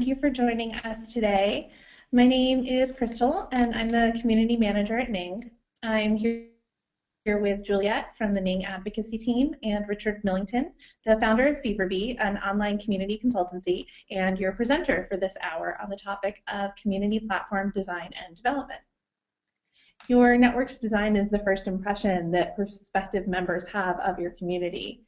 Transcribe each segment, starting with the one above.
you for joining us today. My name is Crystal, and I'm the community manager at Ning. I'm here with Juliet from the Ning advocacy team and Richard Millington, the founder of FeverBee, an online community consultancy, and your presenter for this hour on the topic of community platform design and development. Your network's design is the first impression that prospective members have of your community.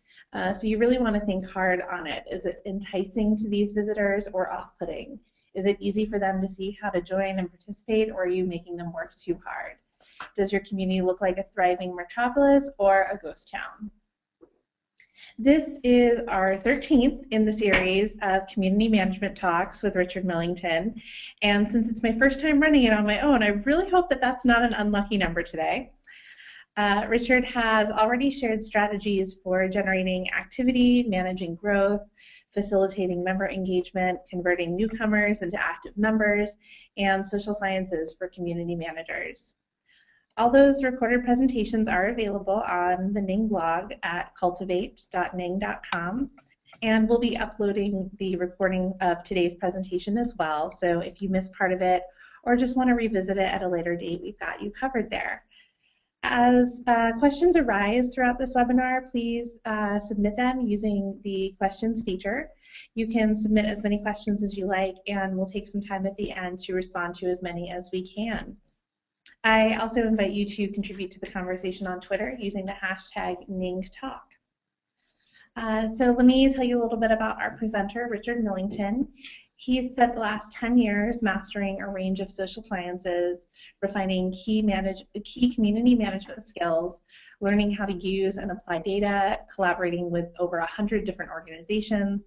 So you really want to think hard on it. Is it enticing to these visitors or off-putting? Is it easy for them to see how to join and participate, or are you making them work too hard? Does your community look like a thriving metropolis or a ghost town? This is our 13th in the series of community management talks with Richard Millington. And since it's my first time running it on my own, I really hope that that's not an unlucky number today. Richard has already shared strategies for generating activity, managing growth, facilitating member engagement, converting newcomers into active members, and social sciences for community managers. All those recorded presentations are available on the Ning blog at cultivate.ning.com, and we'll be uploading the recording of today's presentation as well. So if you missed part of it or just want to revisit it at a later date, we've got you covered there. As questions arise throughout this webinar, please submit them using the questions feature. You can submit as many questions as you like, and we'll take some time at the end to respond to as many as we can. I also invite you to contribute to the conversation on Twitter using the hashtag NingTalk. So let me tell you a little bit about our presenter, Richard Millington. He's spent the last 10 years mastering a range of social sciences, refining key community management skills, learning how to use and apply data, collaborating with over 100 different organizations,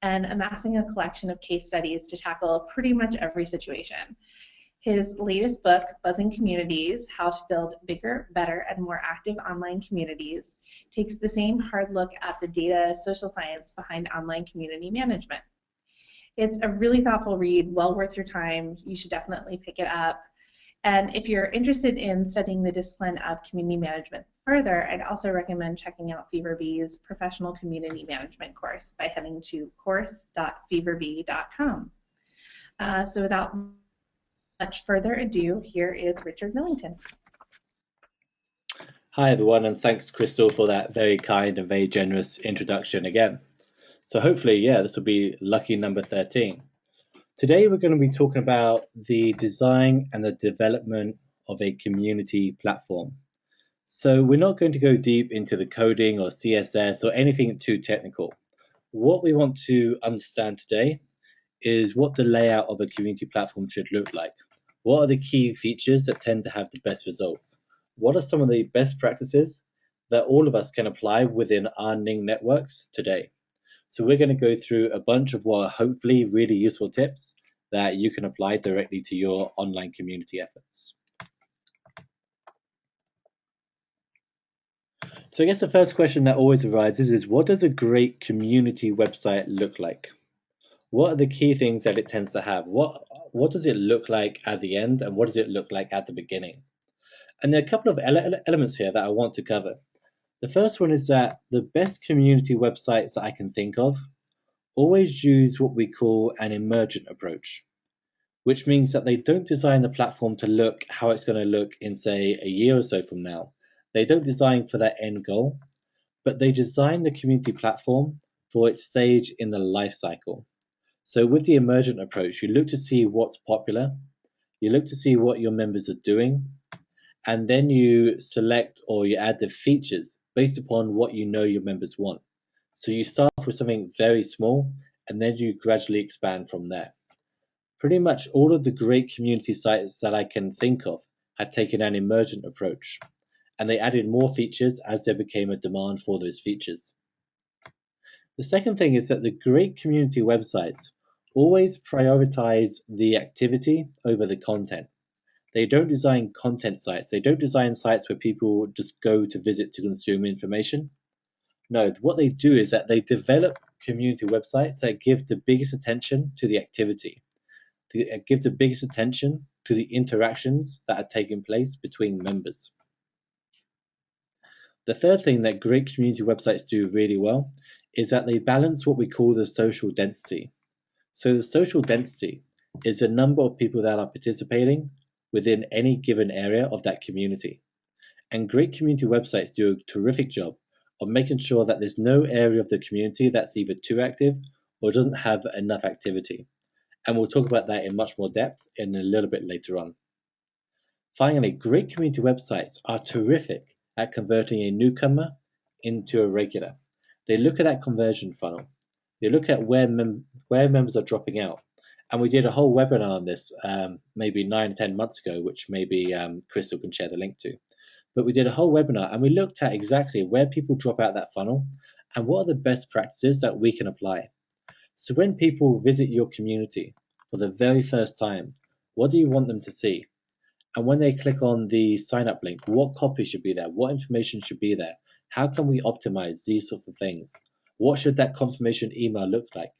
and amassing a collection of case studies to tackle pretty much every situation. His latest book, Buzzing Communities: How to Build Bigger, Better, and More Active Online Communities, takes the same hard look at the data social science behind online community management. It's a really thoughtful read, well worth your time. You should definitely pick it up. And if you're interested in studying the discipline of community management further, I'd also recommend checking out FeverBee's professional community management course by heading to course.feverbee.com. So without much further ado, here is Richard Millington. Hi everyone, and thanks Crystal for that very kind and very generous introduction again. So hopefully, this will be lucky number 13. Today we're going to be talking about the design and the development of a community platform. So we're not going to go deep into the coding or CSS or anything too technical. What we want to understand today is what the layout of a community platform should look like. What are the key features that tend to have the best results? What are some of the best practices that all of us can apply within our Ning networks today? So we're going to go through a bunch of what are hopefully really useful tips that you can apply directly to your online community efforts. So I guess the first question that always arises is, what does a great community website look like? What are the key things that it tends to have? What does it look like at the end, and what does it look like at the beginning? And there are a couple of elements here that I want to cover. The first one is that the best community websites that I can think of always use what we call an emergent approach, which means that they don't design the platform to look how it's going to look in, say, a year or so from now. They don't design for that end goal, but they design the community platform for its stage in the life cycle. So with the emergent approach, you look to see what's popular, you look to see what your members are doing, and then you select or you add the features based upon what you know your members want. So you start with something very small, and then you gradually expand from there. Pretty much all of the great community sites that I can think of have taken an emergent approach, and they added more features as there became a demand for those features. The second thing is that the great community websites always prioritize the activity over the content. They don't design content sites. They don't design sites where people just go to visit to consume information. No, what they do is that they develop community websites that give the biggest attention to the activity, give the biggest attention to the interactions that are taking place between members. The third thing that great community websites do really well is that they balance what we call the social density. So the social density is the number of people that are participating within any given area of that community. And great community websites do a terrific job of making sure that there's no area of the community that's either too active or doesn't have enough activity. And we'll talk about that in much more depth in a little bit later on. Finally, great community websites are terrific at converting a newcomer into a regular. They look at that conversion funnel. They look at where members are dropping out. And we did a whole webinar on this maybe 9 or 10 months ago, which maybe Crystal can share the link to. But we did a whole webinar and we looked at exactly where people drop out that funnel and what are the best practices that we can apply. So when people visit your community for the very first time, what do you want them to see? And when they click on the sign up link, what copy should be there? What information should be there? How can we optimize these sorts of things? What should that confirmation email look like?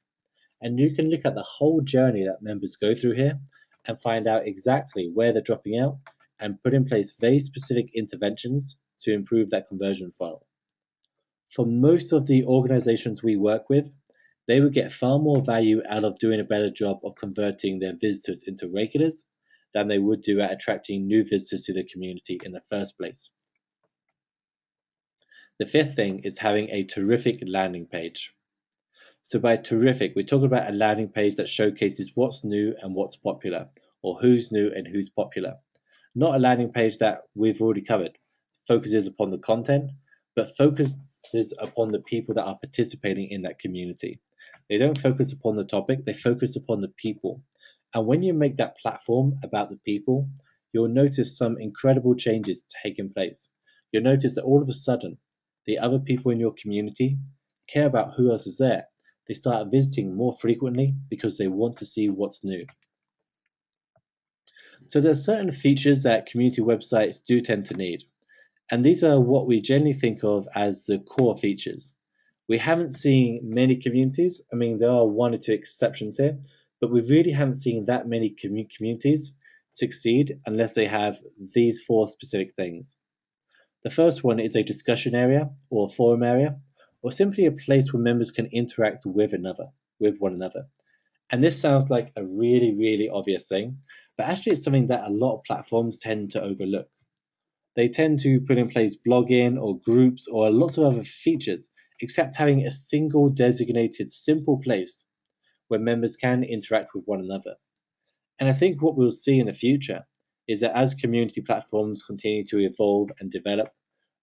And you can look at the whole journey that members go through here and find out exactly where they're dropping out and put in place very specific interventions to improve that conversion funnel. For most of the organizations we work with, they would get far more value out of doing a better job of converting their visitors into regulars than they would do at attracting new visitors to the community in the first place. The fifth thing is having a terrific landing page. So by terrific, we're talking about a landing page that showcases what's new and what's popular, or who's new and who's popular. Not a landing page that we've already covered, focuses upon the content, but focuses upon the people that are participating in that community. They don't focus upon the topic, they focus upon the people. And when you make that platform about the people, you'll notice some incredible changes taking place. You'll notice that all of a sudden, the other people in your community care about who else is there. They start visiting more frequently because they want to see what's new. So there are certain features that community websites do tend to need, and these are what we generally think of as the core features. We haven't seen many communities, I mean, there are one or two exceptions here, but we really haven't seen that many communities succeed unless they have these four specific things. The first one is a discussion area or forum area, or simply a place where members can interact with one another. And this sounds like a really, really obvious thing, but actually it's something that a lot of platforms tend to overlook. They tend to put in place blogging or groups or lots of other features, except having a single designated simple place where members can interact with one another. And I think what we'll see in the future is that as community platforms continue to evolve and develop,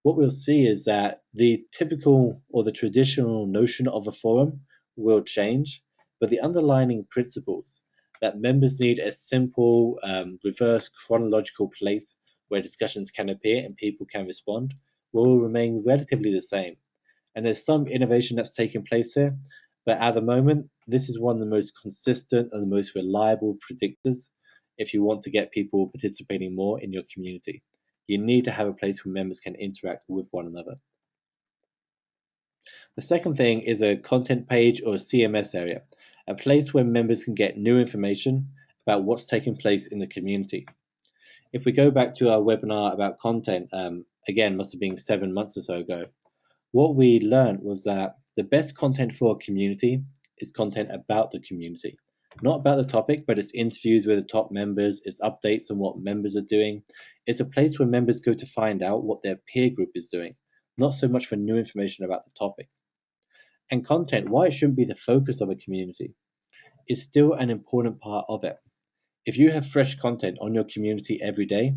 what we'll see is that the typical or the traditional notion of a forum will change, but the underlying principles that members need a simple reverse chronological place where discussions can appear and people can respond will remain relatively the same. And there's some innovation that's taking place here, but at the moment, this is one of the most consistent and the most reliable predictors if you want to get people participating more in your community. You need to have a place where members can interact with one another. The second thing is a content page or a CMS area, a place where members can get new information about what's taking place in the community. If we go back to our webinar about content, again, must have been 7 months or so ago, what we learned was that the best content for a community is content about the community. Not about the topic, but it's interviews with the top members, it's updates on what members are doing. It's a place where members go to find out what their peer group is doing, not so much for new information about the topic. And content, why it shouldn't be the focus of a community, is still an important part of it. If you have fresh content on your community every day,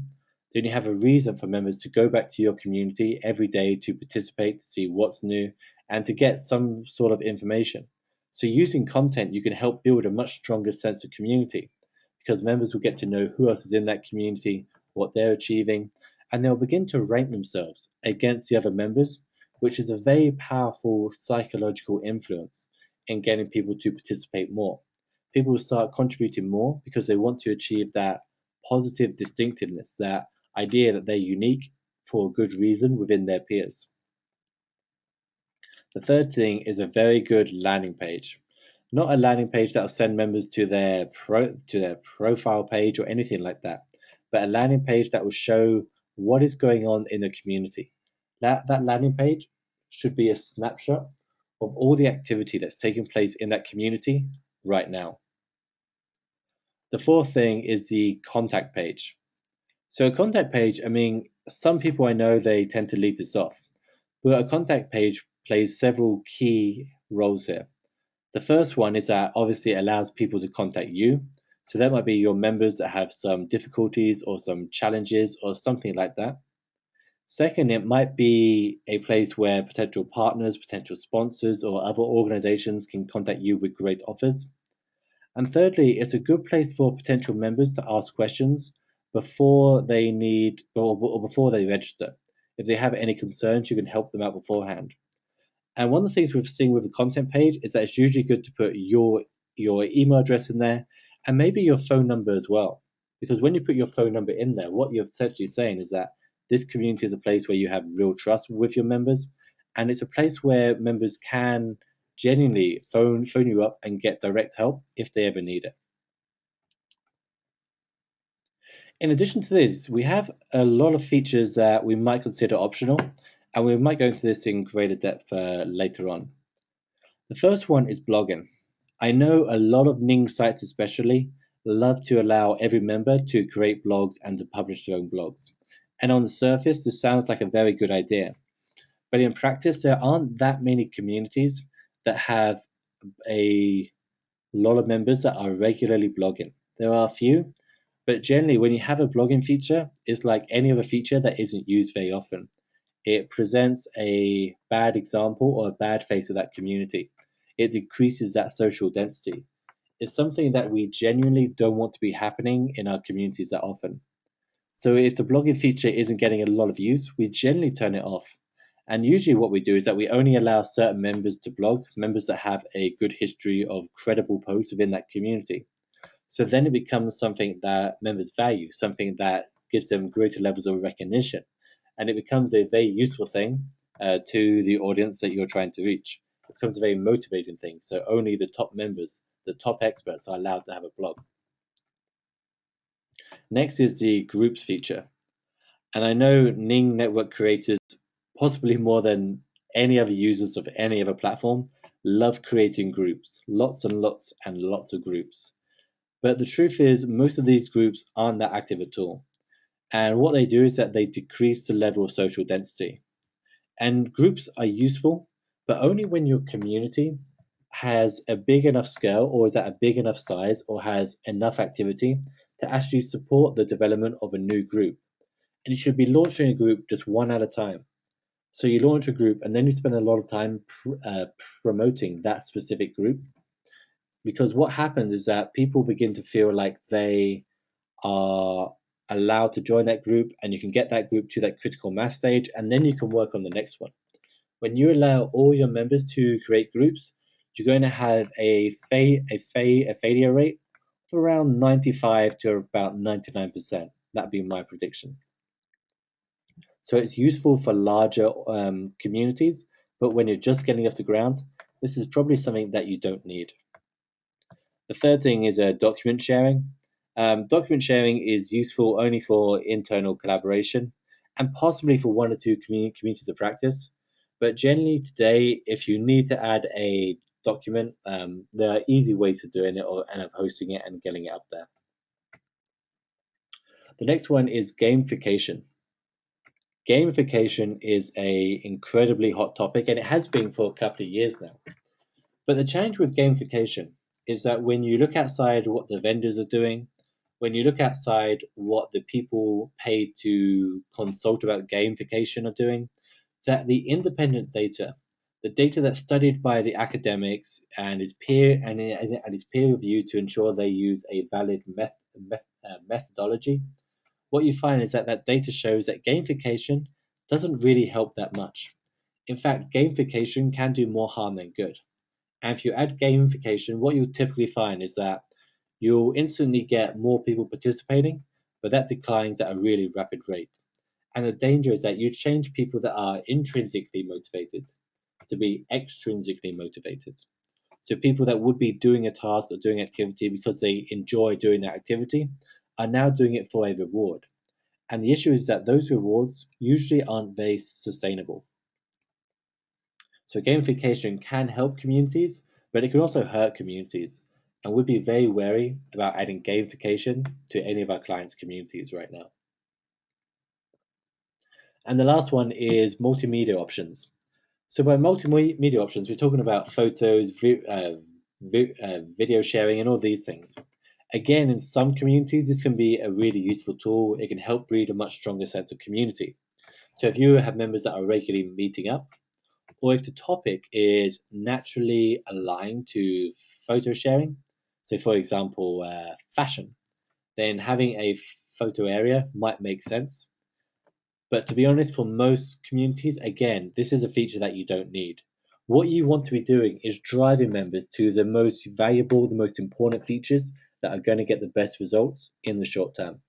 then you have a reason for members to go back to your community every day to participate, to see what's new, and to get some sort of information. So using content, you can help build a much stronger sense of community because members will get to know who else is in that community, what they're achieving, and they'll begin to rank themselves against the other members, which is a very powerful psychological influence in getting people to participate more. People will start contributing more because they want to achieve that positive distinctiveness, that idea that they're unique for a good reason within their peers. The third thing is a very good landing page. Not a landing page that will send members to their profile page or anything like that, but a landing page that will show what is going on in the community. That landing page should be a snapshot of all the activity that's taking place in that community right now. The fourth thing is the contact page. So a contact page, I mean, some people I know, they tend to leave this off, but a contact page plays several key roles here. The first one is that obviously it allows people to contact you. So that might be your members that have some difficulties or some challenges or something like that. Second, it might be a place where potential partners, potential sponsors, or other organizations can contact you with great offers. And thirdly, it's a good place for potential members to ask questions before they need or before they register. If they have any concerns, you can help them out beforehand. And one of the things we've seen with a content page is that it's usually good to put your email address in there and maybe your phone number as well. Because when you put your phone number in there, what you're essentially saying is that this community is a place where you have real trust with your members, and it's a place where members can genuinely phone you up and get direct help if they ever need it. In addition to this, we have a lot of features that we might consider optional, and we might go into this in greater depth later on. The first one is blogging. I know a lot of Ning sites especially love to allow every member to create blogs and to publish their own blogs. And on the surface, this sounds like a very good idea. But in practice, there aren't that many communities that have a lot of members that are regularly blogging. There are a few, but generally, when you have a blogging feature, it's like any other feature that isn't used very often. It presents a bad example or a bad face of that community. It decreases that social density. It's something that we genuinely don't want to be happening in our communities that often. So if the blogging feature isn't getting a lot of use, we generally turn it off. And usually what we do is that we only allow certain members to blog, members that have a good history of credible posts within that community. So then it becomes something that members value, something that gives them greater levels of recognition. And it becomes a very useful thing to the audience that you're trying to reach. It becomes a very motivating thing. So only the top members, the top experts are allowed to have a blog. Next is the groups feature. And I know Ning network creators, possibly more than any other users of any other platform, love creating groups, lots and lots and lots of groups. But the truth is, most of these groups aren't that active at all. And what they do is that they decrease the level of social density. And groups are useful, but only when your community has a big enough scale or is at a big enough size or has enough activity to actually support the development of a new group. And you should be launching a group just one at a time. So you launch a group and then you spend a lot of time promoting that specific group, because what happens is that people begin to feel like they are allowed to join that group, and you can get that group to that critical mass stage, and then you can work on the next one. When you allow all your members to create groups, you're going to have a failure rate of around 95 to about 99%. That'd be my prediction. So it's useful for larger communities, but when you're just getting off the ground, this is probably something that you don't need. The third thing is document sharing. Document sharing is useful only for internal collaboration and possibly for one or two communities of practice. But generally today, if you need to add a document, there are easy ways of doing it and of hosting it and getting it up there. The next one is gamification. Gamification is a incredibly hot topic, and it has been for a couple of years now. But the challenge with gamification is that when you look outside what the vendors are doing, when you look outside what the people paid to consult about gamification are doing, that the independent data, the data that's studied by the academics and is peer reviewed to ensure they use a valid methodology, what you find is that that data shows that gamification doesn't really help that much. In fact, gamification can do more harm than good. And if you add gamification, what you'll typically find is that you'll instantly get more people participating, but that declines at a really rapid rate. And the danger is that you change people that are intrinsically motivated to be extrinsically motivated. So people that would be doing a task or doing activity because they enjoy doing that activity are now doing it for a reward. And the issue is that those rewards usually aren't very sustainable. So gamification can help communities, but it can also hurt communities. and we'd be very wary about adding gamification to any of our clients' communities right now. And the last one is multimedia options. So by multimedia options, we're talking about photos, video sharing, and all these things. Again, in some communities, this can be a really useful tool. It can help breed a much stronger sense of community. So if you have members that are regularly meeting up, or if the topic is naturally aligned to photo sharing, so for example, fashion, then having a photo area might make sense. But to be honest, for most communities, again, this is a feature that you don't need. What you want to be doing is driving members to the most valuable, the most important features that are going to get the best results in the short term.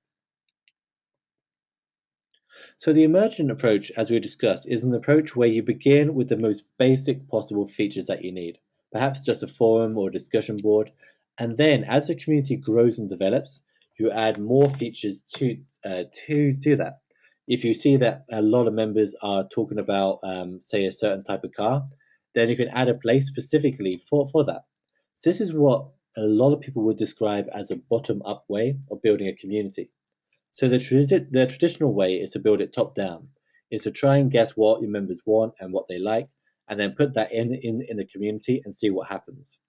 So the emergent approach, as we discussed, is an approach where you begin with the most basic possible features that you need, perhaps just a forum or a discussion board, and then as the community grows and develops, you add more features to do that. If you see that a lot of members are talking about, say, a certain type of car, then you can add a place specifically for that. So this is what a lot of people would describe as a bottom-up way of building a community. So the traditional way is to build it top down, is to try and guess what your members want and what they like, and then put that in the community and see what happens.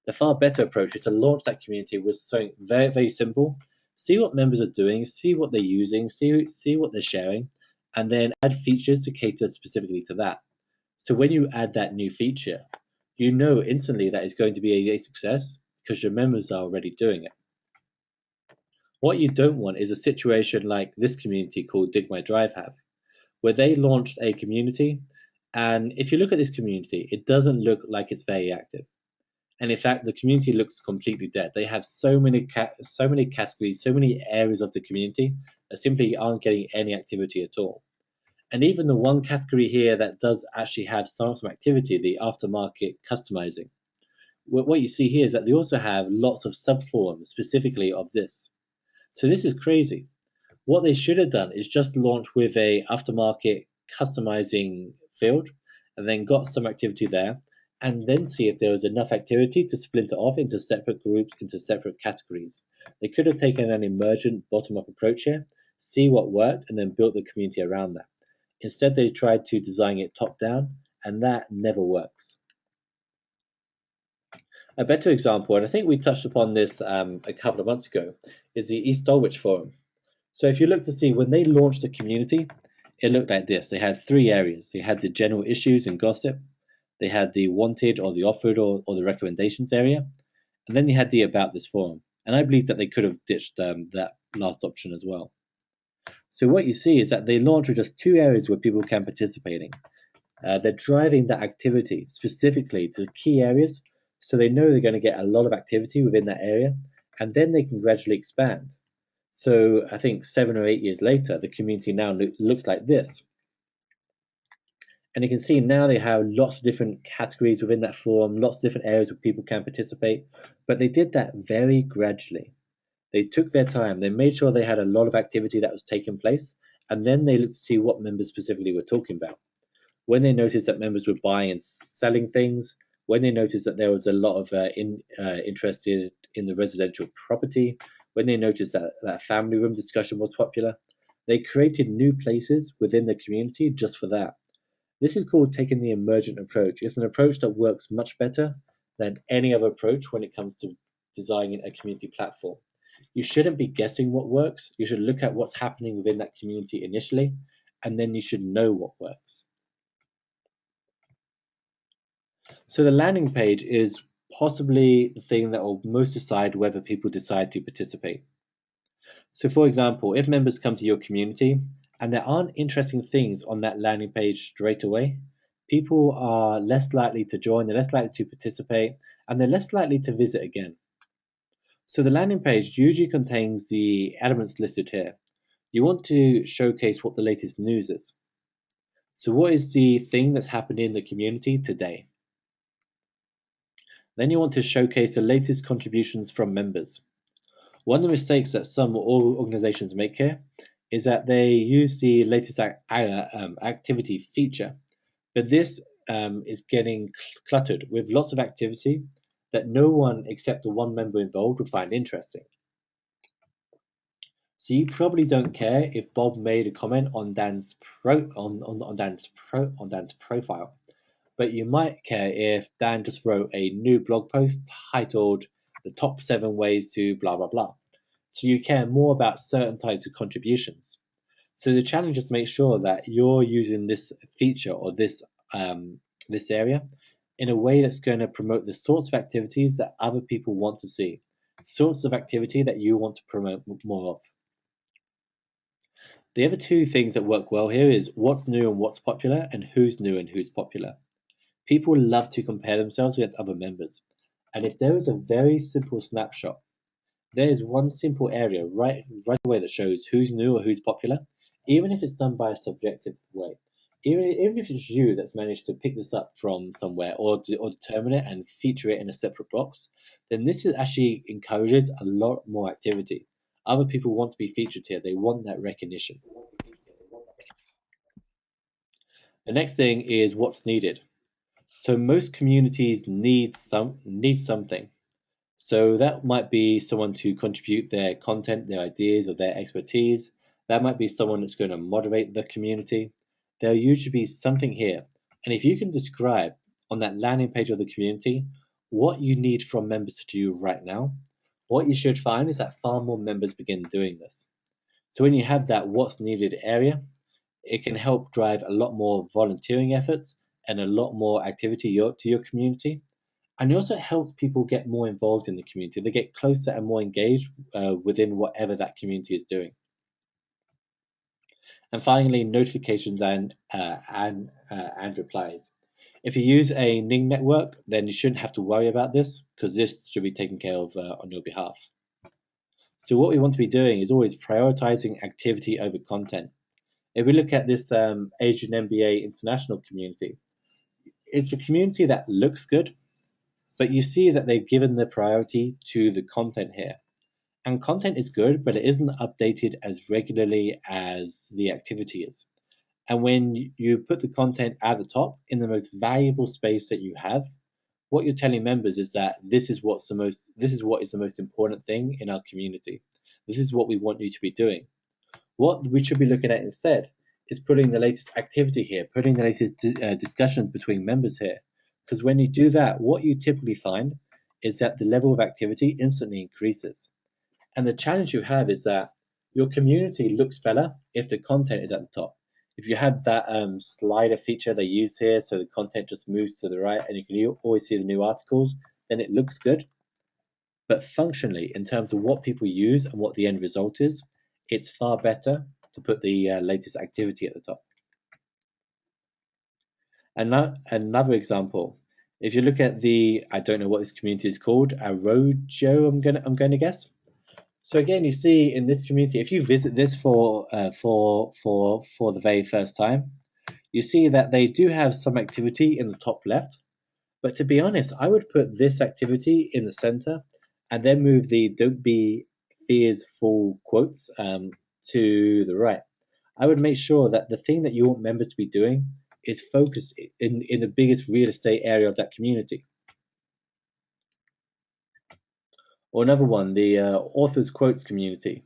The far better approach is to launch that community with something very, very simple, see what members are doing, see what they're using, see what they're sharing, and then add features to cater specifically to that. So when you add that new feature, you know instantly that it's going to be a success because your members are already doing it. What you don't want is a situation like this community called Dig My Drive have, where they launched a community, and if you look at this community, it doesn't look like it's very active. And in fact, the community looks completely dead. They have so many categories, so many areas of the community that simply aren't getting any activity at all. And even the one category here that does actually have some activity, the aftermarket customizing, what you see here is that they also have lots of sub-forums specifically of this. So this is crazy. What they should have done is just launch with a aftermarket customizing field and then got some activity there and then see if there was enough activity to splinter off into separate groups, into separate categories. They could have taken an emergent bottom-up approach here, see what worked, and then built the community around that. Instead, they tried to design it top-down, and that never works. A better example, and I think we touched upon this a couple of months ago, is the East Dulwich Forum. So if you look to see when they launched the community, it looked like this. They had three areas. They had the general issues and gossip. They had the wanted or the offered or the recommendations area. And then they had the about this forum. And I believe that they could have ditched that last option as well. So what you see is that they launched with just two areas where people can participate in. They're driving that activity specifically to key areas so they know they're going to get a lot of activity within that area. And then they can gradually expand. So I think 7 or 8 years later, the community now looks like this. And you can see now they have lots of different categories within that forum, lots of different areas where people can participate. But they did that very gradually. They took their time. They made sure they had a lot of activity that was taking place. And then they looked to see what members specifically were talking about. When they noticed that members were buying and selling things, when they noticed that there was a lot of interest in the residential property, when they noticed that that family room discussion was popular, they created new places within the community just for that. This is called taking the emergent approach. It's an approach that works much better than any other approach when it comes to designing a community platform. You shouldn't be guessing what works. You should look at what's happening within that community initially, and then you should know what works. So the landing page is possibly the thing that will most decide whether people decide to participate. So for example, if members come to your community and there aren't interesting things on that landing page straight away, people are less likely to join, they're less likely to participate, and they're less likely to visit again. So the landing page usually contains the elements listed here. You want to showcase what the latest news is. So what is the thing that's happening in the community today? Then you want to showcase the latest contributions from members. One of the mistakes that some organizations make here is that they use the latest activity feature, but this is getting cluttered with lots of activity that no one except the one member involved would find interesting. So you probably don't care if Bob made a comment on Dan's profile, but you might care if Dan just wrote a new blog post titled "The Top 7 Ways to Blah Blah Blah." So you care more about certain types of contributions. So the challenge is to make sure that you're using this feature or this area in a way that's going to promote the sorts of activities that other people want to see, sorts of activity that you want to promote more of. The other two things that work well here is what's new and what's popular, and who's new and who's popular. People love to compare themselves against other members, and if there is a very simple snapshot, there is one simple area right away that shows who's new or who's popular, even if it's done by a subjective way. Even if it's you that's managed to pick this up from somewhere or determine it and feature it in a separate box, then this actually encourages a lot more activity. Other people want to be featured here. They want that recognition. The next thing is what's needed. So most communities need something. So that might be someone to contribute their content, their ideas, or their expertise. That might be someone that's going to moderate the community. There'll usually be something here. And if you can describe on that landing page of the community what you need from members to do right now, what you should find is that far more members begin doing this. So when you have that what's needed area, it can help drive a lot more volunteering efforts and a lot more activity to your community. And it also helps people get more involved in the community. They get closer and more engaged within whatever that community is doing. And finally, notifications and replies. If you use a Ning network, then you shouldn't have to worry about this because this should be taken care of on your behalf. So what we want to be doing is always prioritizing activity over content. If we look at this Asian MBA international community, it's a community that looks good, but you see that they've given the priority to the content here. And content is good, but it isn't updated as regularly as the activity is. And when you put the content at the top in the most valuable space that you have, what you're telling members is that this is what is the most important thing in our community. This is what we want you to be doing. What we should be looking at instead is putting the latest activity here, putting the latest discussions between members here. Because when you do that, what you typically find is that the level of activity instantly increases. And the challenge you have is that your community looks better if the content is at the top. If you have that slider feature they use here, so the content just moves to the right and you can always see the new articles, then it looks good. But functionally, in terms of what people use and what the end result is, it's far better to put the latest activity at the top. Another example, if you look at I don't know what this community is called, a roadshow, I'm going to guess. So again, you see in this community, if you visit this for the very first time, you see that they do have some activity in the top left. But to be honest, I would put this activity in the center and then move the "Don't be fears full" quotes to the right. I would make sure that the thing that you want members to be doing is focused in the biggest real estate area of that community. Or another one, the authors quotes community.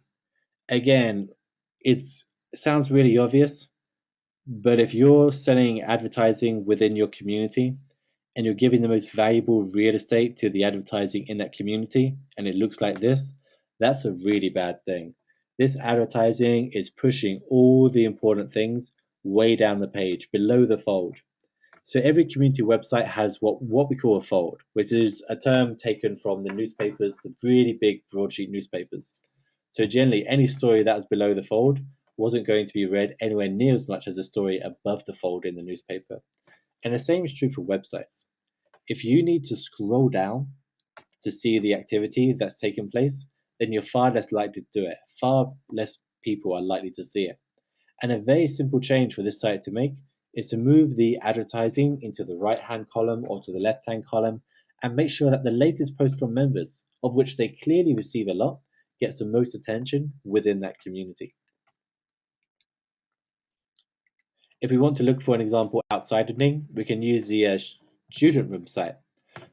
Again, it sounds really obvious, but if you're selling advertising within your community and you're giving the most valuable real estate to the advertising in that community and it looks like this, that's a really bad thing. This advertising is pushing all the important things way down the page, below the fold. So every community website has what we call a fold, which is a term taken from the newspapers, the really big broadsheet newspapers. So generally, any story that was below the fold wasn't going to be read anywhere near as much as a story above the fold in the newspaper. And the same is true for websites. If you need to scroll down to see the activity that's taken place, then you're far less likely to do it. Far less people are likely to see it. And a very simple change for this site to make is to move the advertising into the right-hand column or to the left-hand column and make sure that the latest post from members, of which they clearly receive a lot, gets the most attention within that community. If we want to look for an example outside of Ning, we can use the student room site.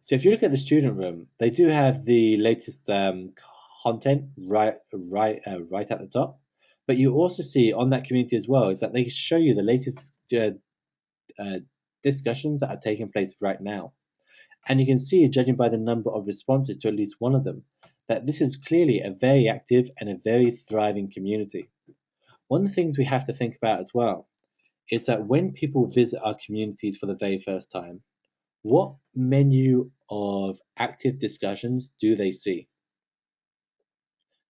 So if you look at the student room, they do have the latest content right at the top. But you also see on that community as well is that they show you the latest uh, discussions that are taking place right now. And you can see, judging by the number of responses to at least one of them, that this is clearly a very active and a very thriving community. One of the things we have to think about as well is that when people visit our communities for the very first time, what menu of active discussions do they see?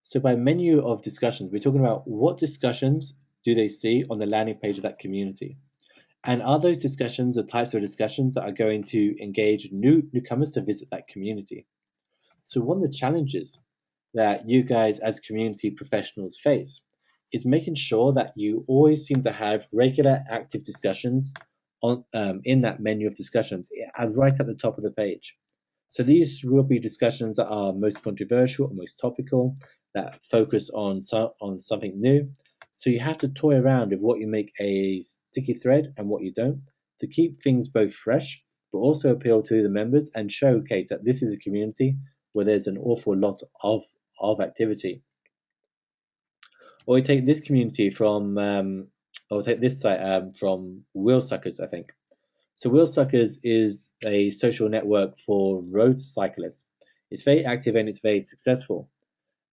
So by menu of discussions, we're talking about what discussions do they see on the landing page of that community? And are those discussions the types of discussions that are going to engage newcomers to visit that community? So one of the challenges that you guys as community professionals face is making sure that you always seem to have regular active discussions on in that menu of discussions right at the top of the page. So these will be discussions that are most controversial or most topical, that focus on something new. So you have to toy around with what you make a sticky thread and what you don't to keep things both fresh, but also appeal to the members and showcase that this is a community where there's an awful lot of activity. Or we take this community from, or take this site from Wheel Suckers, I think. So Wheel Suckers is a social network for road cyclists. It's very active and it's very successful.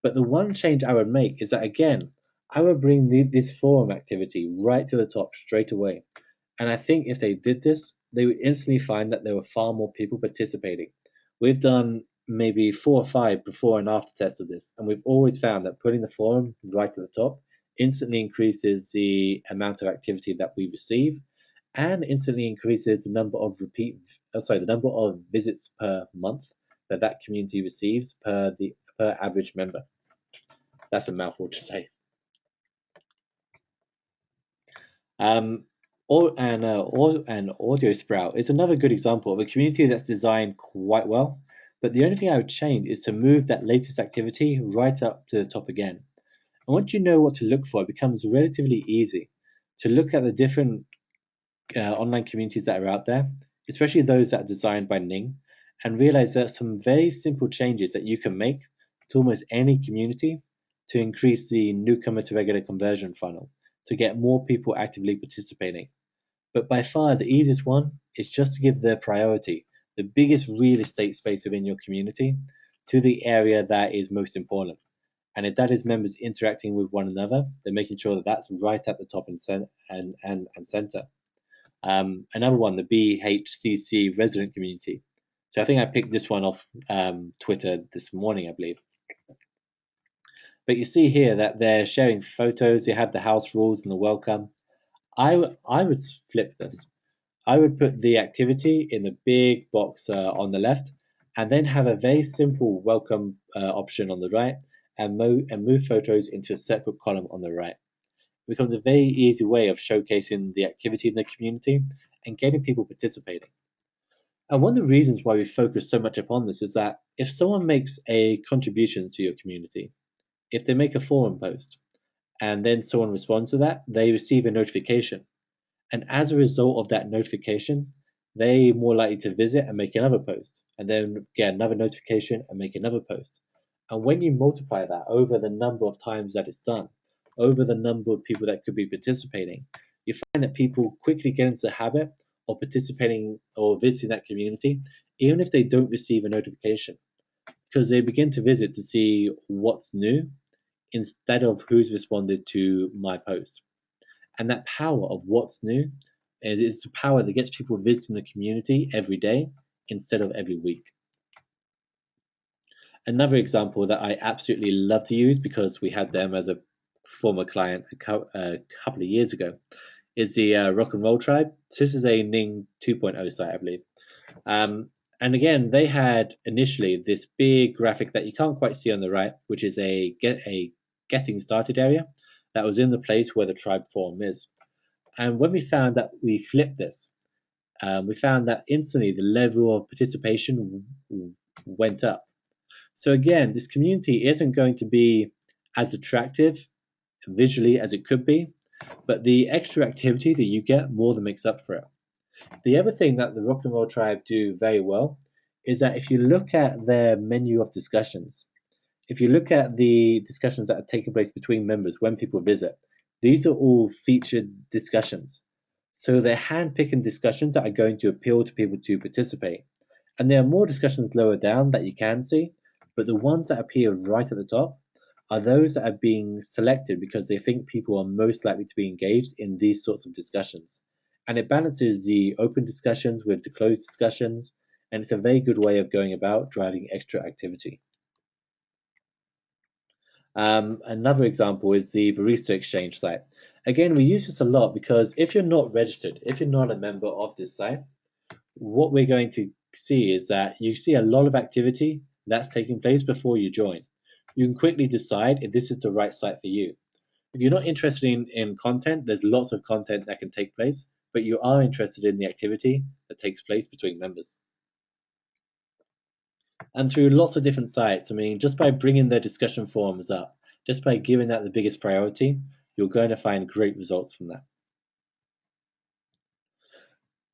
But the one change I would make is that again, I would bring this forum activity right to the top straight away. And I think if they did this, they would instantly find that there were far more people participating. We've done maybe 4 or 5 before and after tests of this, and we've always found that putting the forum right at the top instantly increases the amount of activity that we receive and instantly increases the number of the number of visits per month that community receives per average member. That's a mouthful to say. An Audio Sprout is another good example of a community that's designed quite well, but the only thing I would change is to move that latest activity right up to the top again. And once you know what to look for, it becomes relatively easy to look at the different online communities that are out there, especially those that are designed by Ning, and realize there are some very simple changes that you can make to almost any community to increase the newcomer to regular conversion funnel to get more people actively participating. But by far the easiest one is just to give the priority, the biggest real estate space within your community, to the area that is most important. And if that is members interacting with one another, then making sure that that's right at the top and center. Another one, the BHCC resident community. So I think I picked this one off Twitter this morning, I believe. But you see here that they're sharing photos. They have the house rules and the welcome. I would flip this. I would put the activity in the big box on the left, and then have a very simple welcome option on the right, and move photos into a separate column on the right. It becomes a very easy way of showcasing the activity in the community and getting people participating. And one of the reasons why we focus so much upon this is that if someone makes a contribution to your community, if they make a forum post, and then someone responds to that, they receive a notification. And as a result of that notification, they're more likely to visit and make another post, and then get another notification and make another post. And when you multiply that over the number of times that it's done, over the number of people that could be participating, you find that people quickly get into the habit of participating or visiting that community, even if they don't receive a notification, because they begin to visit to see what's new instead of who's responded to my post. And that power of what's new is the power that gets people visiting the community every day instead of every week. Another example that I absolutely love to use because we had them as a former client a couple of years ago is the Rock and Roll Tribe. So this is a Ning 2.0 site, I believe. And again, they had initially this big graphic that you can't quite see on the right, which is a getting started area that was in the place where the tribe forum is. And when we found that we flipped this, we found that instantly the level of participation went up. So again, this community isn't going to be as attractive visually as it could be, but the extra activity that you get more than makes up for it. The other thing that the Rock and Roll Tribe do very well is that if you look at their menu of discussions, if you look at the discussions that are taking place between members when people visit, these are all featured discussions. So they're hand-picking discussions that are going to appeal to people to participate. And there are more discussions lower down that you can see, but the ones that appear right at the top are those that are being selected because they think people are most likely to be engaged in these sorts of discussions. And it balances the open discussions with the closed discussions, and it's a very good way of going about driving extra activity. Another example is the Barista Exchange site. Again, we use this a lot because if you're not registered, if you're not a member of this site, what we're going to see is that you see a lot of activity that's taking place before you join. You can quickly decide if this is the right site for you. If you're not interested in content, there's lots of content that can take place, but you are interested in the activity that takes place between members. And through lots of different sites. I mean, just by bringing their discussion forums up, just by giving that the biggest priority, you're going to find great results from that.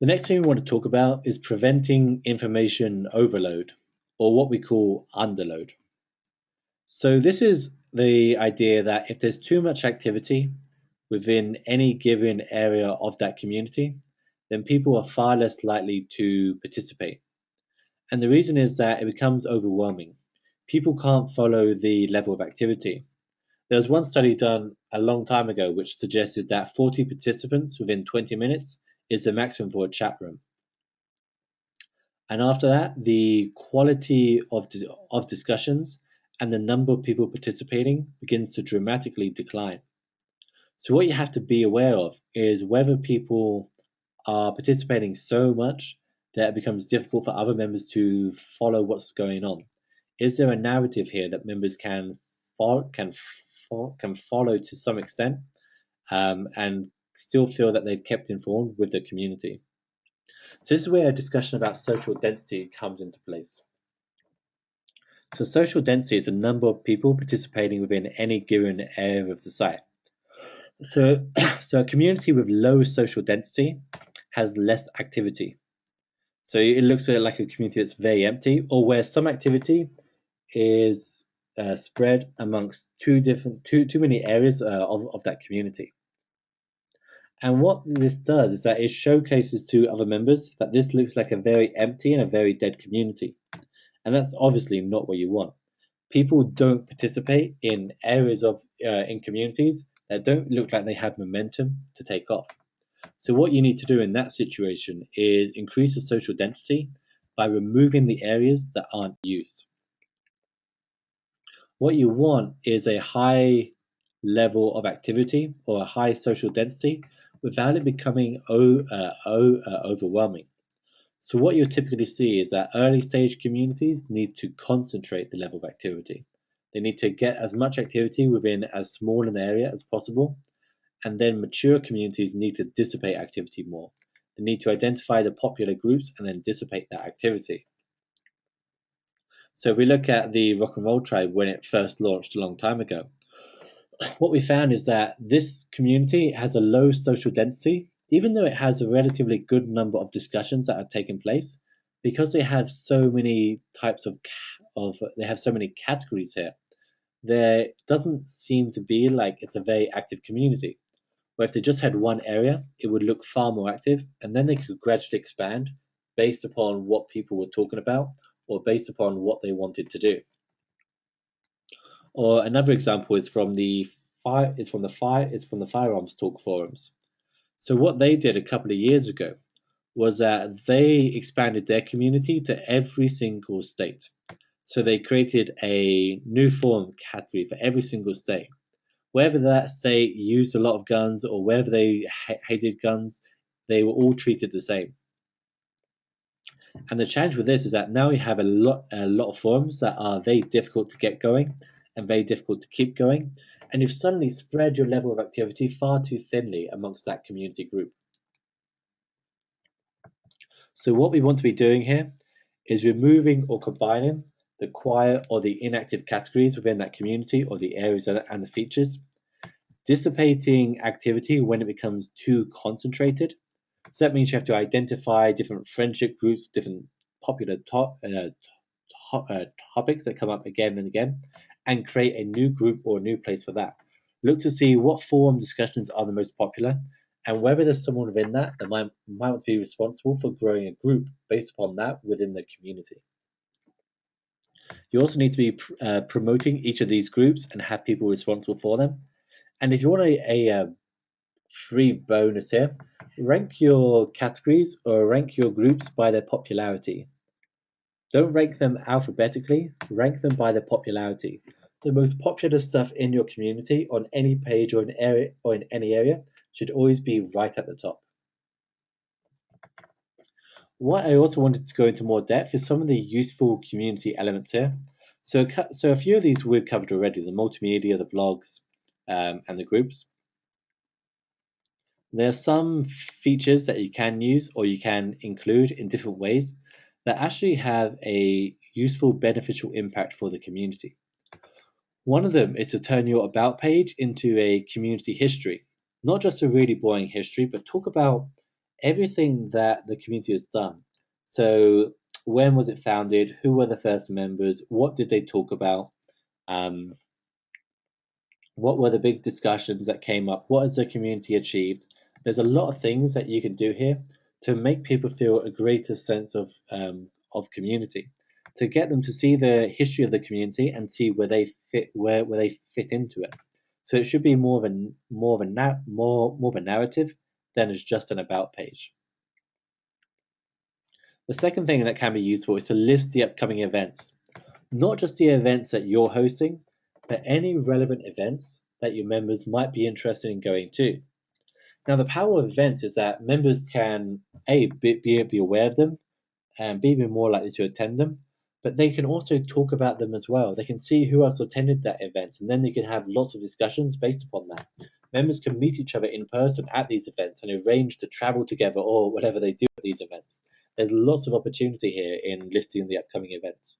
The next thing we want to talk about is preventing information overload, or what we call underload. So this is the idea that if there's too much activity within any given area of that community, then people are far less likely to participate. And the reason is that it becomes overwhelming. People can't follow the level of activity. There was one study done a long time ago which suggested that 40 participants within 20 minutes is the maximum for a chat room. And after that, the quality of discussions and the number of people participating begins to dramatically decline. So what you have to be aware of is whether people are participating so much that it becomes difficult for other members to follow what's going on. Is there a narrative here that members can follow to some extent, and still feel that they've kept informed with the community? So this is where a discussion about social density comes into place. So social density is the number of people participating within any given area of the site. So a community with low social density has less activity. So it looks like a community that's very empty, or where some activity is spread amongst too many areas of that community. And what this does is that it showcases to other members that this looks like a very empty and a very dead community. And that's obviously not what you want. People don't participate in areas of in communities that don't look like they have momentum to take off. So what you need to do in that situation is increase the social density by removing the areas that aren't used. What you want is a high level of activity or a high social density without it becoming overwhelming. So what you'll typically see is that early stage communities need to concentrate the level of activity. They need to get as much activity within as small an area as possible, and then mature communities need to dissipate activity more. They need to identify the popular groups and then dissipate that activity. So if we look at the rock and roll tribe when it first launched a long time ago, what we found is that this community has a low social density, even though it has a relatively good number of discussions that are taking place, because they have so many types they have so many categories here. There doesn't seem to be like it's a very active community. Where if they just had one area, it would look far more active, and then they could gradually expand based upon what people were talking about or based upon what they wanted to do. Or another example is from the firearms talk forums. So what they did a couple of years ago was that they expanded their community to every single state. So they created a new forum category for every single state. Wherever that state used a lot of guns or wherever they hated guns, they were all treated the same. And the challenge with this is that now you have a lot of forums that are very difficult to get going and very difficult to keep going. And you've suddenly spread your level of activity far too thinly amongst that community group. So what we want to be doing here is removing or combining the quiet or the inactive categories within that community or the areas and the features, dissipating activity when it becomes too concentrated. So that means you have to identify different friendship groups, different popular topics that come up again and again, and create a new group or a new place for that. Look to see what forum discussions are the most popular, and whether there's someone within that that might want to be responsible for growing a group based upon that within the community. You also need to be promoting each of these groups and have people responsible for them. And if you want a free bonus here, rank your categories or rank your groups by their popularity. Don't rank them alphabetically, rank them by their popularity. The most popular stuff in your community on any page or in any area should always be right at the top. What I also wanted to go into more depth is some of the useful community elements here. So a few of these we've covered already, the multimedia, the blogs, and the groups. There are some features that you can use or you can include in different ways that actually have a useful, beneficial impact for the community. One of them is to turn your About page into a community history, not just a really boring history, but talk about everything that the community has done. So, when was it founded? Who were the first members? What did they talk about? What were the big discussions that came up? What has the community achieved? There's a lot of things that you can do here to make people feel a greater sense of community, to get them to see the history of the community and see where they fit into it. So it should be more of a narrative than is just an about page. The second thing that can be useful is to list the upcoming events, not just the events that you're hosting, but any relevant events that your members might be interested in going to. Now, the power of events is that members can be aware of them and be more likely to attend them, but they can also talk about them as well. They can see who else attended that event, and then they can have lots of discussions based upon that. Members can meet each other in person at these events and arrange to travel together or whatever they do at these events. There's lots of opportunity here in listing the upcoming events.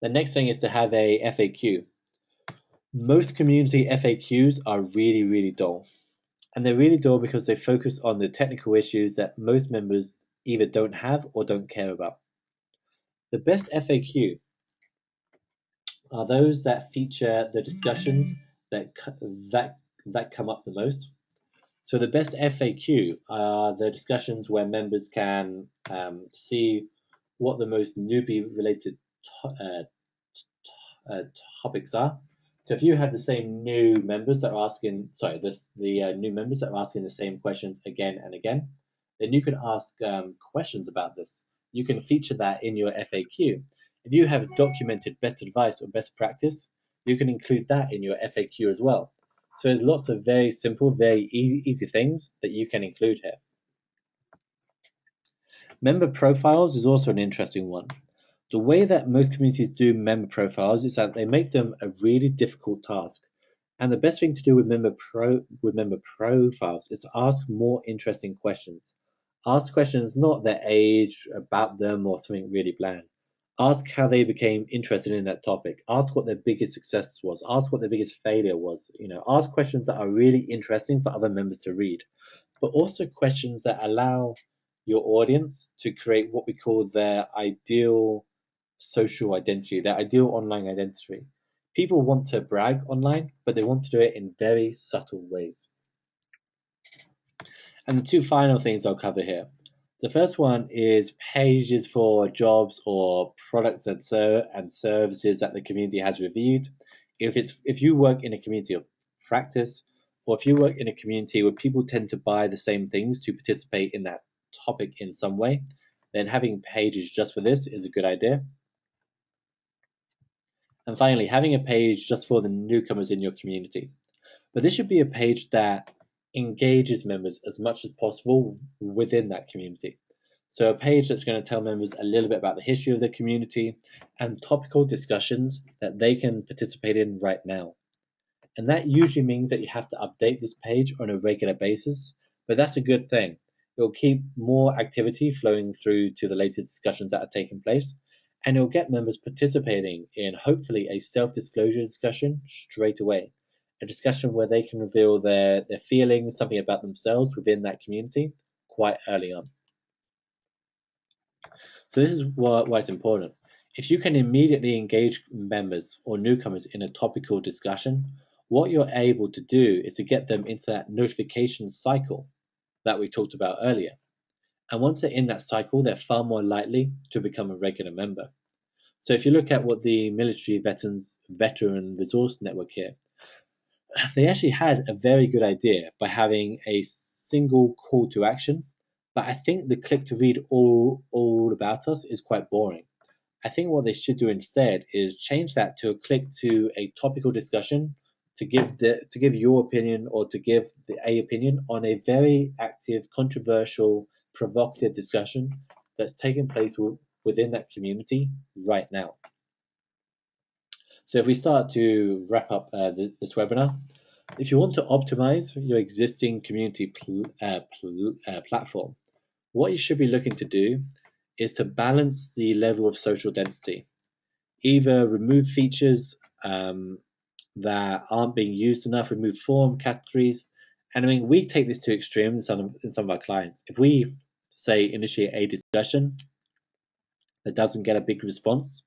The next thing is to have a FAQ. Most community FAQs are really, really dull. And they're really dull because they focus on the technical issues that most members either don't have or don't care about. The best FAQ are those that feature the discussions that come up the most. So the best FAQ are the discussions where members can see what the most newbie-related topics are. So if you have the same new members that are asking, new members that are asking the same questions again and again, then you can ask questions about this. You can feature that in your FAQ. If you have documented best advice or best practice, you can include that in your FAQ as well. So there's lots of very simple, very easy things that you can include here. Member profiles is also an interesting one. The way that most communities do member profiles is that they make them a really difficult task. And the best thing to do with member profiles is to ask more interesting questions. Ask questions not their age, about them, or something really bland. Ask how they became interested in that topic. Ask what their biggest success was. Ask what their biggest failure was. Ask questions that are really interesting for other members to read, but also questions that allow your audience to create what we call their ideal social identity, their ideal online identity. People want to brag online, but they want to do it in very subtle ways. And the two final things I'll cover here. The first one is pages for jobs or products and services that the community has reviewed. If you work in a community of practice, or if you work in a community where people tend to buy the same things to participate in that topic in some way, then having pages just for this is a good idea. And finally, having a page just for the newcomers in your community. But this should be a page that engages members as much as possible within that community. So a page that's going to tell members a little bit about the history of the community and topical discussions that they can participate in right now. And that usually means that you have to update this page on a regular basis, but that's a good thing. It will keep more activity flowing through to the latest discussions that are taking place, and it will get members participating in hopefully a self-disclosure discussion straight away. A discussion where they can reveal their feelings, something about themselves within that community quite early on. So this is why it's important. If you can immediately engage members or newcomers in a topical discussion, what you're able to do is to get them into that notification cycle that we talked about earlier. And once they're in that cycle, they're far more likely to become a regular member. So if you look at what the Military Veteran Resource Network here, they actually had a very good idea by having a single call to action, but I think the click to read all about us is quite boring. I think what they should do instead is change that to a click to a topical discussion to give your opinion or to give a opinion on a very active, controversial, provocative discussion that's taking place within that community right now. So if we start to wrap up this webinar, if you want to optimize your existing community platform, what you should be looking to do is to balance the level of social density. Either remove features that aren't being used enough, remove form categories. And I mean, we take this to extremes in some of our clients. If we say initiate a discussion that doesn't get a big response,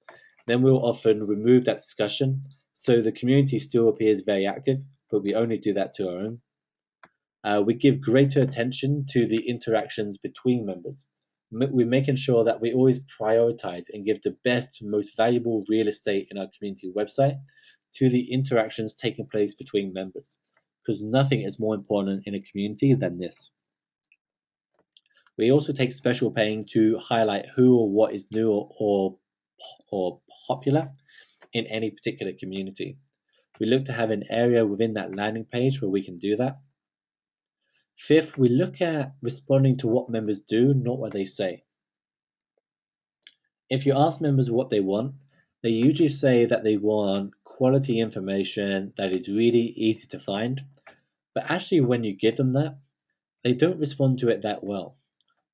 then we'll often remove that discussion so the community still appears very active, but we only do that to our own. We give greater attention to the interactions between members. We're making sure that we always prioritize and give the best, most valuable real estate in our community website to the interactions taking place between members, because nothing is more important in a community than this. We also take special pain to highlight who or what is new or popular in any particular community. We look to have an area within that landing page where we can do that. Fifth, we look at responding to what members do, not what they say. If you ask members what they want, they usually say that they want quality information that is really easy to find. But actually, when you give them that, they don't respond to it that well.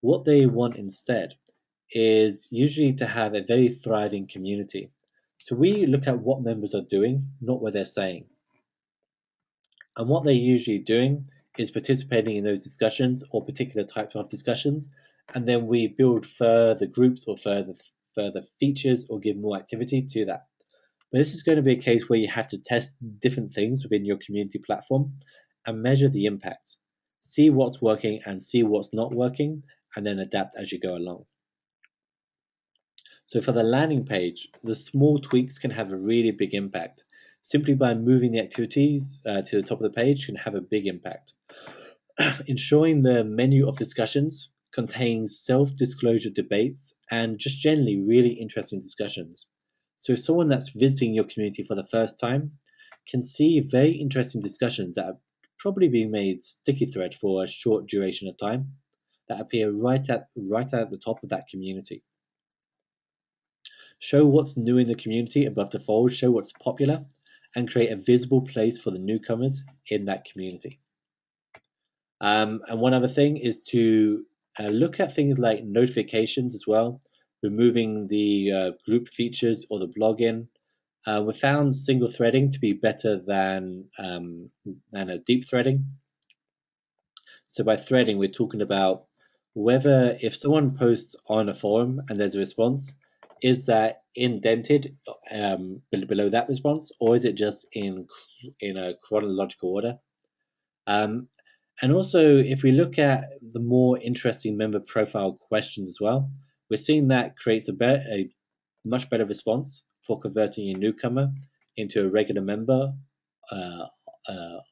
What they want instead is usually to have a very thriving community. So we look at what members are doing, not what they're saying. And what they're usually doing is participating in those discussions or particular types of discussions, and then we build further groups or further features or give more activity to that. But this is going to be a case where you have to test different things within your community platform and measure the impact. See what's working and see what's not working, and then adapt as you go along. So for the landing page, the small tweaks can have a really big impact. Simply by moving the activities to the top of the page can have a big impact. Ensuring the menu of discussions contains self-disclosure debates and just generally really interesting discussions. So someone that's visiting your community for the first time can see very interesting discussions that are probably being made sticky thread for a short duration of time that appear right at the top of that community. Show what's new in the community above the fold, show what's popular, and create a visible place for the newcomers in that community. And one other thing is to look at things like notifications as well, removing the group features or the blogging. We found single threading to be better than a deep threading. So by threading, we're talking about whether if someone posts on a forum and there's a response, is that indented below that response, or is it just in a chronological order? And also, if we look at the more interesting member profile questions as well, we're seeing that creates a much better response for converting a newcomer into a regular member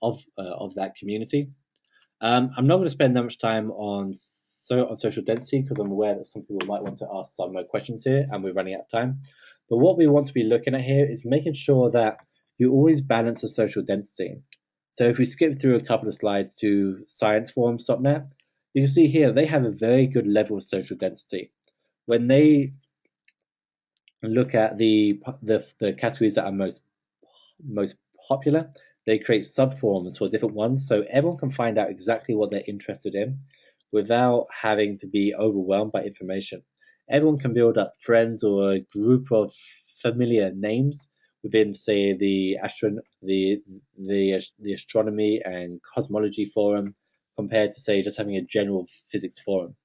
of that community. I'm not going to spend that much time on social density because I'm aware that some people might want to ask some questions here and we're running out of time. But what we want to be looking at here is making sure that you always balance the social density. So if we skip through a couple of slides to scienceforums.net, you can see here they have a very good level of social density. When they look at the categories that are most popular, they create subforums for different ones so everyone can find out exactly what they're interested in without having to be overwhelmed by information. Everyone can build up friends or a group of familiar names within, say, the astronomy and cosmology forum, compared to, say, just having a general physics forum.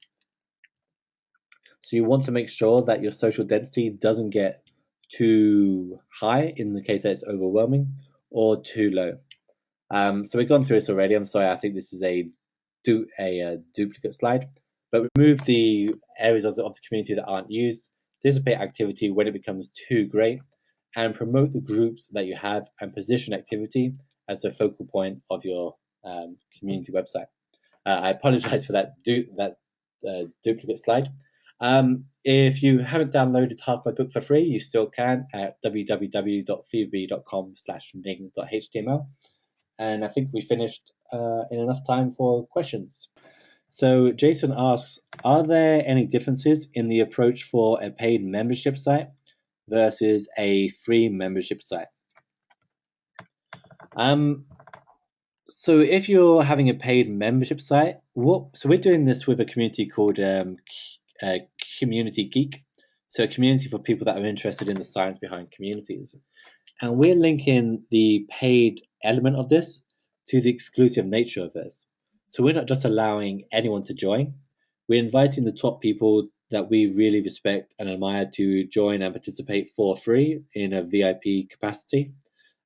So you want to make sure that your social density doesn't get too high in the case that it's overwhelming, or too low. So we've gone through this already. I'm sorry, I think this is a duplicate slide. But remove the areas of the community that aren't used, dissipate activity when it becomes too great, and promote the groups that you have and position activity as the focal point of your community website. I apologize for that duplicate slide. If you haven't downloaded half my book for free, you still can at www.feedme.com/ning.html. And I think we finished in enough time for questions. So Jason asks, are there any differences in the approach for a paid membership site versus a free membership site? So if you're having a paid membership site, so we're doing this with a community called Community Geek. So a community for people that are interested in the science behind communities. And we're linking the paid element of this to the exclusive nature of this. So we're not just allowing anyone to join. We're inviting the top people that we really respect and admire to join and participate for free in a VIP capacity.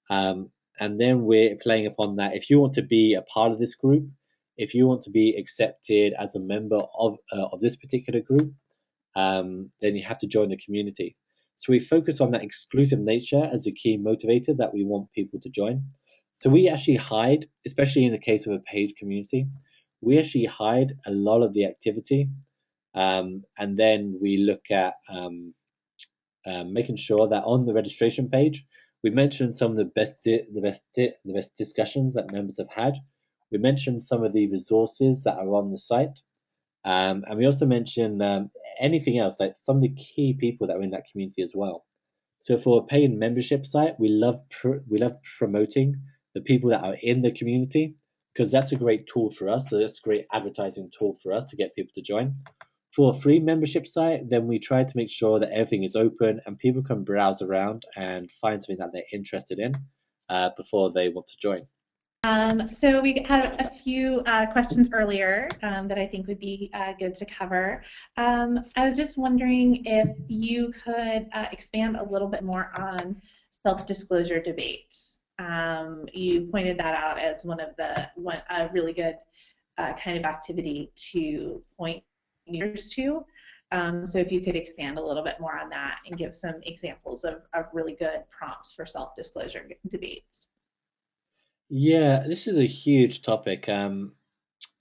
And then we're playing upon that. If you want to be a part of this group, if you want to be accepted as a member of this particular group, then you have to join the community. So we focus on that exclusive nature as a key motivator that we want people to join. So we actually hide, especially in the case of a paid community, we actually hide a lot of the activity, and then we look at making sure that on the registration page, we mention some of the best discussions that members have had. We mention some of the resources that are on the site, and we also mention anything else, like some of the key people that are in that community as well. So for a paid membership site, we love promoting the people that are in the community, because that's a great tool for us. So that's a great advertising tool for us to get people to join. For a free membership site, then we try to make sure that everything is open and people can browse around and find something that they're interested in before they want to join. So we had a few questions earlier that I think would be good to cover. I was just wondering if you could expand a little bit more on self-disclosure debates. You pointed that out as a really good kind of activity to point users to. So if you could expand a little bit more on that and give some examples of really good prompts for self-disclosure debates. Yeah, this is a huge topic, and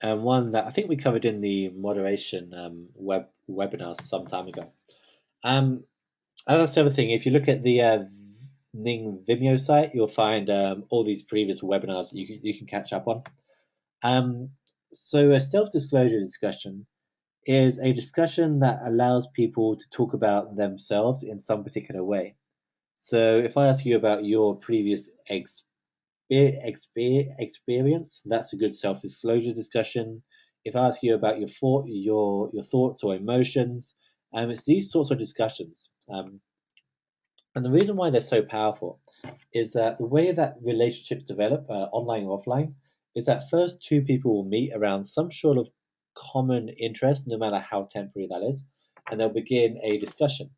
one that I think we covered in the moderation webinar some time ago. That's the other thing. If you look at the Ning Vimeo site, you'll find all these previous webinars you can catch up on. So a self-disclosure discussion is a discussion that allows people to talk about themselves in some particular way. So if I ask you about your previous experience, that's a good self-disclosure discussion. If I ask you about your thoughts or emotions, it's these sorts of discussions. And the reason why they're so powerful is that the way that relationships develop, online or offline, is that first two people will meet around some sort of common interest, no matter how temporary that is, and they'll begin a discussion.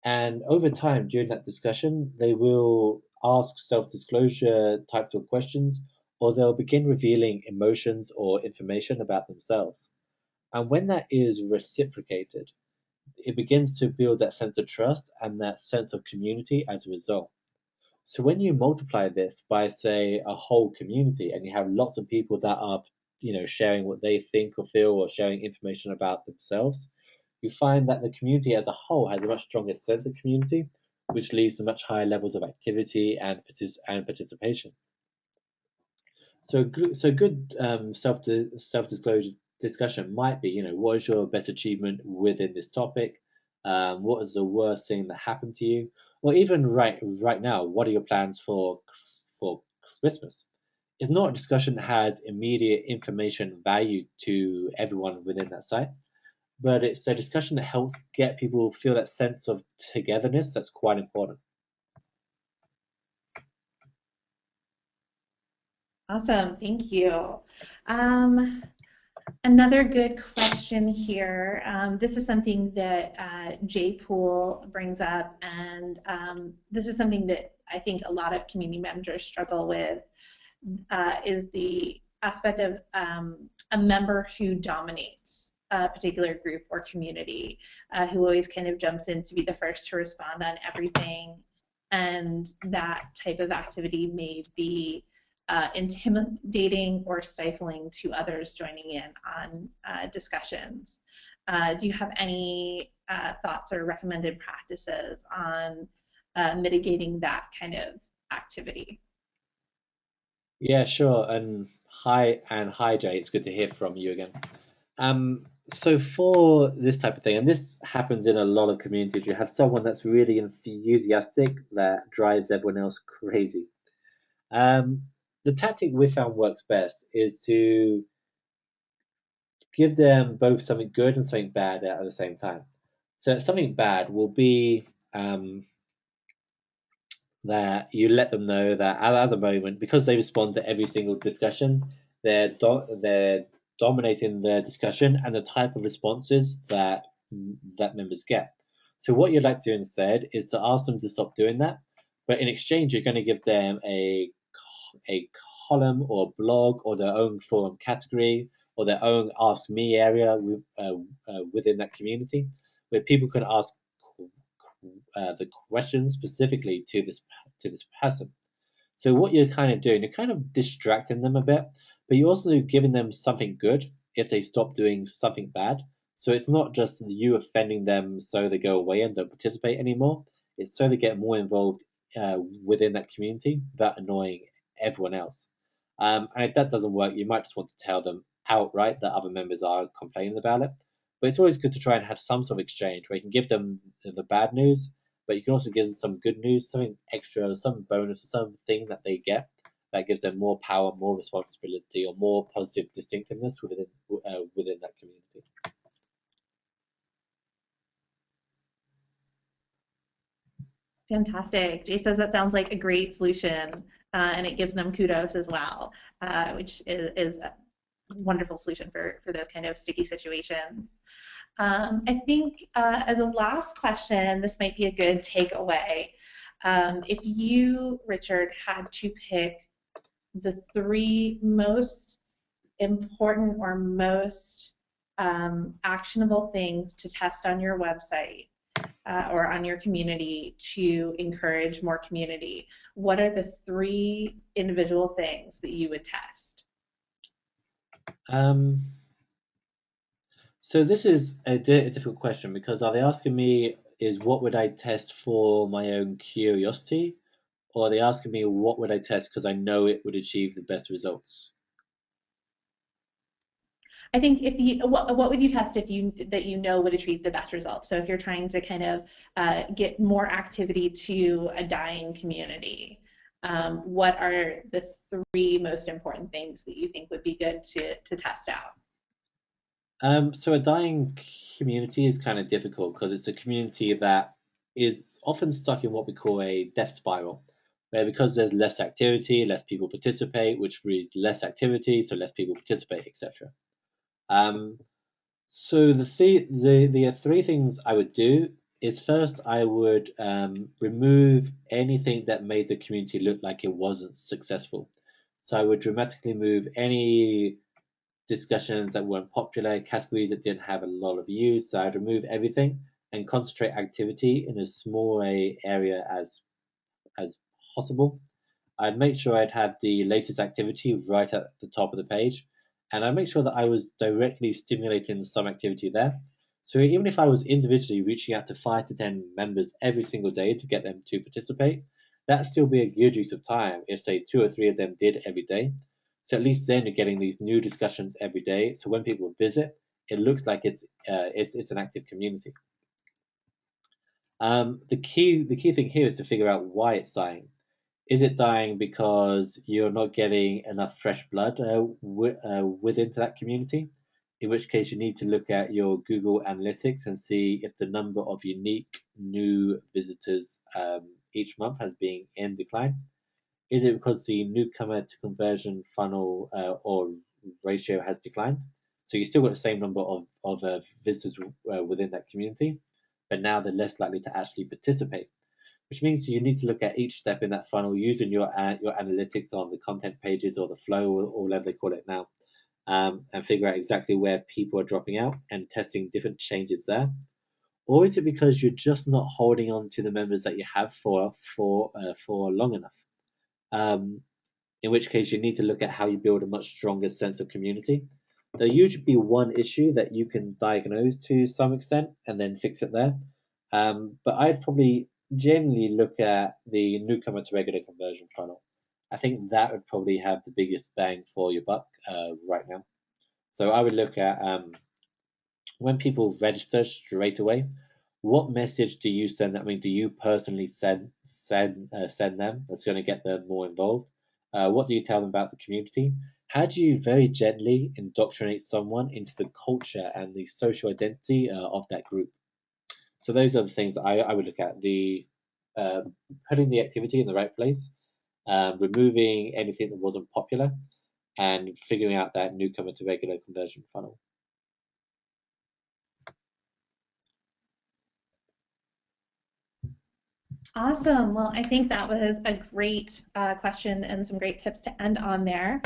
And over time, during that discussion, they will ask self-disclosure types of questions, or they'll begin revealing emotions or information about themselves. And when that is reciprocated, it begins to build that sense of trust and that sense of community as a result. So when you multiply this by, say, a whole community, and you have lots of people that are, sharing what they think or feel or sharing information about themselves, you find that the community as a whole has a much stronger sense of community, which leads to much higher levels of activity and participation. So good self-disclosure discussion might be, what is your best achievement within this topic? What is the worst thing that happened to you? Or even right now, what are your plans for Christmas? It's not a discussion that has immediate information value to everyone within that site, but it's a discussion that helps get people feel that sense of togetherness that's quite important. Awesome, thank you. Um, Another good question here. This is something that Jay Poole brings up, and this is something that I think a lot of community managers struggle with, is the aspect of a member who dominates a particular group or community, who always kind of jumps in to be the first to respond on everything. And that type of activity may be intimidating or stifling to others joining in on discussions. Do you have any thoughts or recommended practices on mitigating that kind of activity? Yeah, sure. And hi Jay, it's good to hear from you again. Um, so for this type of thing, and this happens in a lot of communities, you have someone that's really enthusiastic that drives everyone else crazy. Um, the tactic we found works best is to give them both something good and something bad at the same time. So something bad will be that you let them know that at the moment, because they respond to every single discussion, they're dominating the discussion and the type of responses that members get. So what you'd like to do instead is to ask them to stop doing that, but in exchange, you're going to give them a column or blog or their own forum category or their own Ask Me area within that community, where people can ask the questions specifically to this person. So what you're kind of doing, you're kind of distracting them a bit, but you're also giving them something good if they stop doing something bad. So it's not just you offending them so they go away and don't participate anymore. It's so they get more involved within that community without annoying everyone else. And if that doesn't work, you might just want to tell them outright that other members are complaining about it. But it's always good to try and have some sort of exchange where you can give them the bad news, but you can also give them some good news, something extra, some bonus, or something that they get that gives them more power, more responsibility, or more positive distinctiveness within that community. Fantastic. Jay says that sounds like a great solution, and it gives them kudos as well, which is a wonderful solution for those kind of sticky situations. I think as a last question, this might be a good takeaway. If you, Richard, had to pick the three most important or most actionable things to test on your website or on your community to encourage more community, what are the three individual things that you would test? Um, so this is a difficult question because are they asking me is what would I test for my own curiosity, or are they asking me what would I test because I know it would achieve the best results? I think if you, what would you test if you that you know would achieve the best results? So if you're trying to kind of get more activity to a dying community, what are the three most important things that you think would be good to test out? So a dying community is kind of difficult because it's a community that is often stuck in what we call a death spiral, where because there's less activity, less people participate, which breeds less activity, so less people participate, etc. Um, so the three things I would do is first I would remove anything that made the community look like it wasn't successful. So I would dramatically move any discussions that weren't popular, categories that didn't have a lot of use. So I'd remove everything and concentrate activity in as small a area as possible. I'd make sure I'd have the latest activity right at the top of the page, and I'd make sure that I was directly stimulating some activity there. So even if I was individually reaching out to 5 to 10 members every single day to get them to participate, that'd still be a good use of time if, say, 2 or 3 of them did every day. So at least then you're getting these new discussions every day. So when people visit, it looks like it's an active community. The key thing here is to figure out why it's dying. Is it dying because you're not getting enough fresh blood within that community? In which case, you need to look at your Google Analytics and see if the number of unique new visitors each month has been in decline. Is it because the newcomer to conversion funnel or ratio has declined? So you still got the same number of visitors within that community, but now they're less likely to actually participate, which means you need to look at each step in that funnel using your analytics on the content pages or the flow or whatever they call it now, and figure out exactly where people are dropping out and testing different changes there. Or is it because you're just not holding on to the members that you have for long enough? Um, in which case you need to look at how you build a much stronger sense of community. There'll usually be one issue that you can diagnose to some extent and then fix it there. But I'd probably generally look at the newcomer to regular conversion funnel. I think that would probably have the biggest bang for your buck right now. So I would look at when people register straight away, what message do you send? I mean, do you personally send them? That's going to get them more involved. What do you tell them about the community? How do you very gently indoctrinate someone into the culture and the social identity of that group? So those are the things that I would look at. The uh, putting the activity in the right place, removing anything that wasn't popular, and figuring out that newcomer to regular conversion funnel. Awesome. Well, I think that was a great question and some great tips to end on there.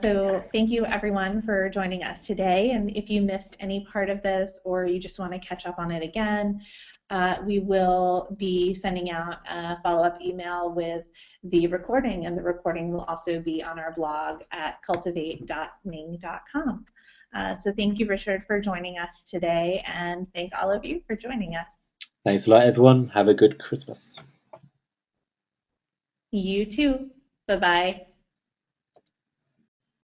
So thank you everyone for joining us today. And if you missed any part of this or you just want to catch up on it again, we will be sending out a follow-up email with the recording, and the recording will also be on our blog at cultivate.ning.com. So thank you, Richard, for joining us today, and thank all of you for joining us. Thanks a lot, everyone. Have a good Christmas. You too. Bye-bye.